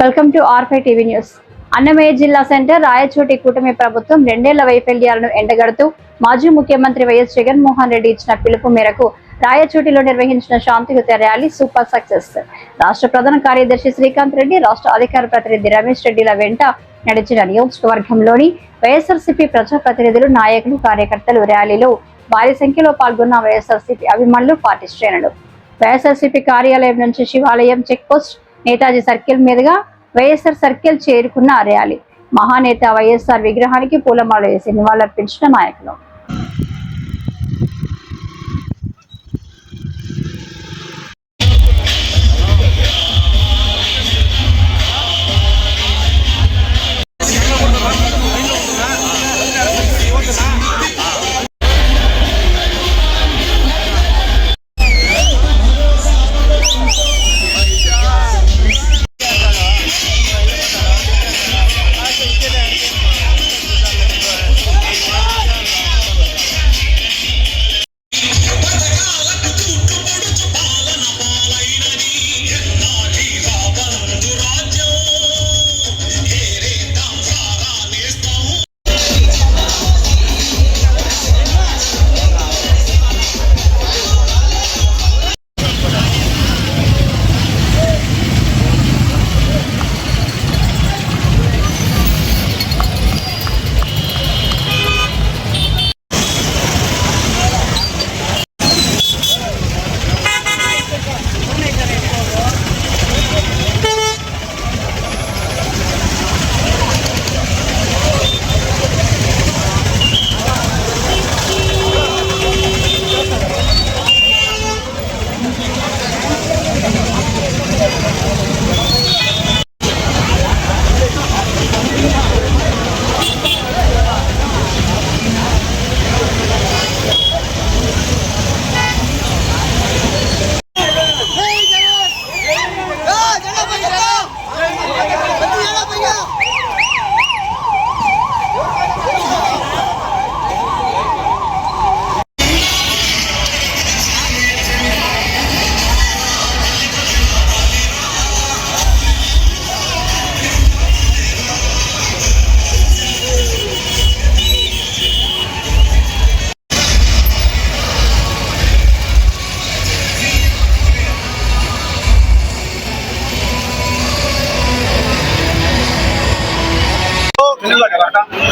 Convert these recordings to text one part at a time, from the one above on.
Welcome to R5 TV news. Annamayya జిల్లా centre Rayachoti కూటమి ప్రభుత్వం రెండేళ్ల వైఫల్యాలను ఎండగడుతూ మాజీ ముఖ్యమంత్రి వైఎస్ జగన్మోహన్ రెడ్డి ఇచ్చిన పిలుపు మేరకు రాయచోటిలో నిర్వహించిన శాంతియుత ర్యాలీ సూపర్ సక్సెస్. రాష్ట్ర ప్రధాన కార్యదర్శి శ్రీకాంత్ రెడ్డి, రాష్ట్ర అధికార ప్రతినిధి రమేష్ రెడ్డిల వెంట నడిచిన నియోజకవర్గంలోని వైఎస్ఆర్సీపీ ప్రజాప్రతినిధులు, నాయకులు, కార్యకర్తలు ర్యాలీలో భారీ సంఖ్యలో పాల్గొన్న వైఎస్ఆర్సీపీ అభిమానులు, పార్టీ శ్రేణులు. వైఎస్ఆర్సీపీ కార్యాలయం నుంచి శివాలయం చెక్పోస్ట్, నేతాజీ సర్కిల్ మీదుగా వైఎస్ఆర్ సర్కిల్ చేరుకున్న ర్యాలీ. మహానేత వైఎస్ఆర్ విగ్రహానికి పూలమాల వేసి నివాళులర్పించిన నాయకులు.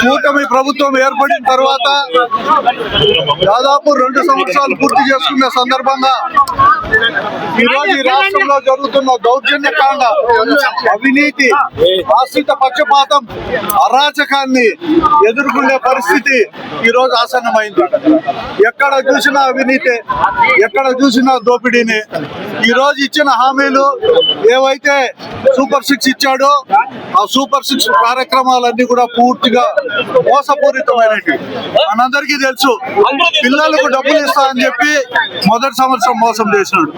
కూటమి ప్రభుత్వం ఏర్పడిన తర్వాత దాదాపు 2 సంవత్సరాలు పూర్తి చేసుకున్న సందర్భంగా ఈరోజు ఈ రాష్ట్రంలో జరుగుతున్న దౌర్జన్యకాండ, అవినీతి, ఆశ్రిత పక్షపాతం, అరాచకాన్ని ఎదుర్కొనే పరిస్థితి ఈరోజు ఆసన్నమైంది. ఎక్కడ చూసినా అవినీతి, ఎక్కడ చూసినా దోపిడీని. ఈరోజు ఇచ్చిన హామీలు ఏవైతే సూపర్ 6 ఇచ్చాడో ఆ సూపర్ 6 కార్యక్రమాలన్నీ కూడా పూర్తిగా మోసపూరితమైనవి. మనందరికీ తెలుసు, పిల్లలకు డబ్బులు ఇస్తా అని చెప్పి మొదటి సంవత్సరం మోసం చేసినాడు.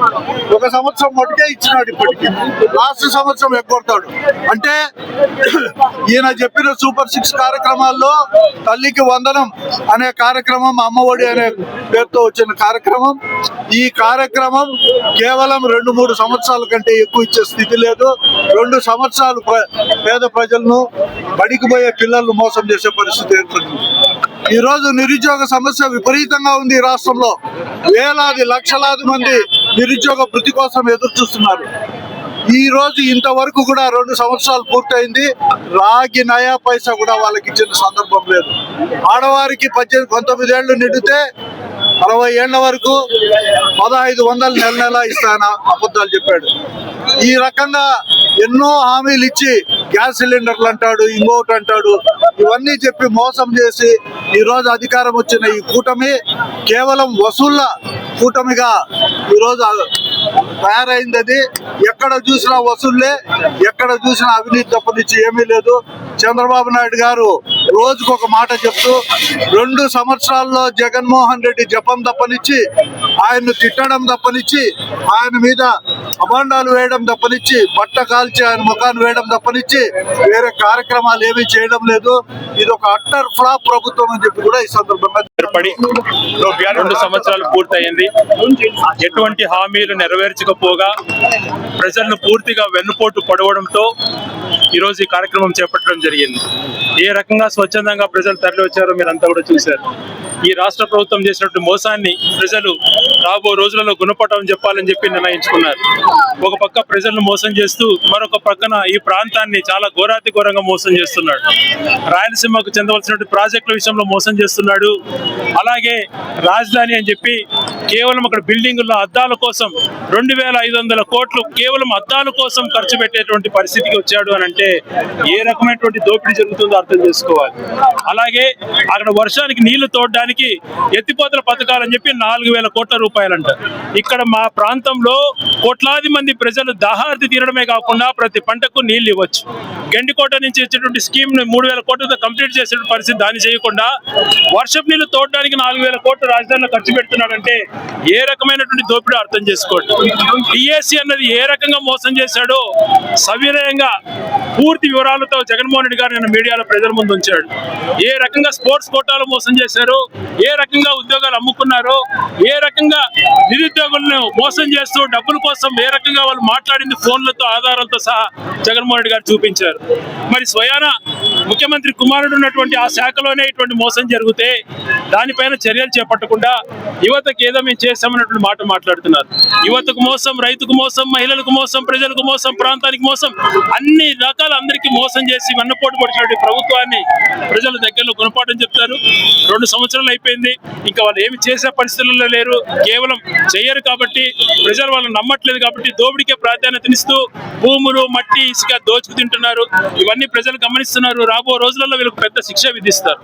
1 సంవత్సరం మొదటికే ఇచ్చినాడు, ఇప్పటికీ లాస్ట్ సంవత్సరం ఎగ్గొడతాడు. అంటే ఈయన చెప్పిన సూపర్ 6 కార్యక్రమాల్లో తల్లికి వందనం అనే కార్యక్రమం, అమ్మఒడి అనే పేరుతో వచ్చిన కార్యక్రమం. ఈ కార్యక్రమం కేవలం 2-3 సంవత్సరాల కంటే ఎక్కువ ఇచ్చే స్థితి లేదు. 2 సంవత్సరాలు పేద ప్రజలను, బడికి పోయే పిల్లలను మోసం చేసే పరిస్థితి ఏర్పడింది. ఈ రోజు నిరుద్యోగ సమస్య విపరీతంగా ఉంది. ఈ రాష్ట్రంలో వేలాది, లక్షలాది మంది నిరుద్యోగ వృత్తి కోసం ఎదురు చూస్తున్నారు. ఈ రోజు ఇంతవరకు కూడా 2 సంవత్సరాలు పూర్తయింది. రాగి నయా పైసా కూడా వాళ్ళకి ఇచ్చిన సందర్భం లేదు. ఆడవారికి 19 ఏళ్లు నిండితే 60 ఏళ్ల వరకు 1500 నెల ఇస్తానా అబద్ధాలు చెప్పాడు. ఈ రకంగా ఎన్నో హామీలు ఇచ్చి గ్యాస్ సిలిండర్లు అంటాడు, ఇంకోటి అంటాడు. ఇవన్నీ చెప్పి మోసం చేసి ఈరోజు అధికారం వచ్చిన ఈ కూటమి కేవలం వసూళ్ల కూటమిగా ఈరోజు తయారైంది. అది ఎక్కడ చూసినా వసూళ్లే, ఎక్కడ చూసినా అవినీతి తప్పనిచ్చి ఏమీ లేదు. చంద్రబాబు నాయుడు గారు రోజుకొక మాట చెప్తూ 2 సంవత్సరాల్లో జగన్మోహన్ రెడ్డి జపం తప్పనిచ్చి, ఆయన్ను తిట్టడం తప్పనిచ్చి, ఆయన మీద అభాండాలు వేయడం తప్పనిచ్చి, బట్ట కాల్చి ఆయన ముఖాన్ని వేయడం తప్పనిచ్చి వేరే కార్యక్రమాలు ఏమీ చేయడం లేదు. ఇది ఒక అట్టర్ ఫ్లాప్ ప్రభుత్వం అని చెప్పి కూడా ఈ సందర్భంగా ఏర్పడి 2 సంవత్సరాలు పూర్తయింది. ఎటువంటి హామీలు నెరవేర్చకపోగా ప్రజలను పూర్తిగా వెన్నుపోటు పడవడంతో ఈరోజు ఈ కార్యక్రమం చేపట్టడం జరిగింది. ఏ రకంగా స్వచ్ఛందంగా ప్రజలు తరలి వచ్చారో మీరంతా కూడా చూశారు. ఈ రాష్ట్ర ప్రభుత్వం చేసినటువంటి మోసాన్ని ప్రజలు రాబో రోజులలో గుణపటం చెప్పాలని చెప్పి నిర్ణయించుకున్నారు. ఒక పక్క ప్రజలను మోసం చేస్తూ మరొక పక్కన ఈ ప్రాంతాన్ని చాలా ఘోరాతి ఘోరంగా మోసం చేస్తున్నాడు. రాయలసీమకు చెందవలసినటువంటి ప్రాజెక్టుల విషయంలో మోసం చేస్తున్నాడు. అలాగే రాజధాని అని చెప్పి కేవలం అక్కడ బిల్డింగుల అద్దాల కోసం 2,500 కోట్లు కేవలం అద్దాల కోసం ఖర్చు పెట్టేటువంటి పరిస్థితికి వచ్చాడు అని అంటే ఏ రకమైనటువంటి దోపిడీ జరుగుతుందో అర్థం చేసుకోవాలి. అలాగే అక్కడ వర్షానికి నీళ్లు తోడడానికి ఎత్తిపోతల పథకాలు అని చెప్పి 4,000 కోట్ల రూపాయలంట. ఇక్కడ మా ప్రాంతంలో కోట్లాది మంది ప్రజలు దాహార్తి తీరడమే కాకుండా ప్రతి పంటకు నీళ్లు ఇవ్వచ్చు. గండికోట నుంచి వచ్చేటువంటి స్కీమ్ 3,000 కోట్లతో కంప్లీట్ చేసే పరిస్థితి దాన్ని చేయకుండా వర్షపు నీళ్లు తోడడానికి 4,000 కోట్ల రాజధానిలో ఖర్చు పెడుతున్నాడంటే ఏ రకమైనటువంటి దోపిడీ అర్థం చేసుకోండి. డిఎస్సి అన్నది ఏ రకంగా మోసం చేశాడో సవినయంగా పూర్తి వివరాలతో జగన్మోహన్ రెడ్డి గారు నేను మీడియాలో ప్రజల ముందు ఉంచాడు. ఏ రకంగా స్పోర్ట్స్ కోటాలో మోసం చేశారో, ఏ రకంగా ఉద్యోగాలు అమ్ముకున్నారో, ఏ రకంగా నిరుద్యోగులను మోసం చేస్తూ డబ్బుల కోసం ఏ రకంగా వాళ్ళు మాట్లాడింది ఫోన్లతో ఆధారాలతో సహా జగన్మోహన్ రెడ్డి గారు చూపించారు. మరి స్వయాన ముఖ్యమంత్రి కుమారుడు ఉన్నటువంటి ఆ శాఖలోనే ఇటువంటి మోసం జరిగితే దానిపైన చర్యలు చేపట్టకుండా యువతకు ఏదో మేము చేస్తామన్నటువంటి మాట మాట్లాడుతున్నారు. యువతకు మోసం, రైతుకు మోసం, మహిళలకు మోసం, ప్రజలకు మోసం, ప్రాంతానికి మోసం, అన్ని రకాల అందరికీ మోసం చేసి వెన్నపోటు పడినటువంటి ప్రభుత్వాన్ని ప్రజల దగ్గరలో గుణపాఠం చెప్తారు. 2 సంవత్సరాలు అయిపోయింది, ఇంకా వాళ్ళు ఏమి చేసే పరిస్థితుల్లో లేరు. కేవలం చెయ్యరు కాబట్టి ప్రజలు వాళ్ళని నమ్మట్లేదు కాబట్టి దోపిడీకే ప్రాధాన్యతనిస్తూ భూములు, మట్టి, ఇసుక దోచుకు తింటున్నారు. ఇవన్నీ ప్రజలు గమనిస్తున్నారు. రాబో రోజులలో వీళ్ళకి పెద్ద శిక్ష విధిస్తారు.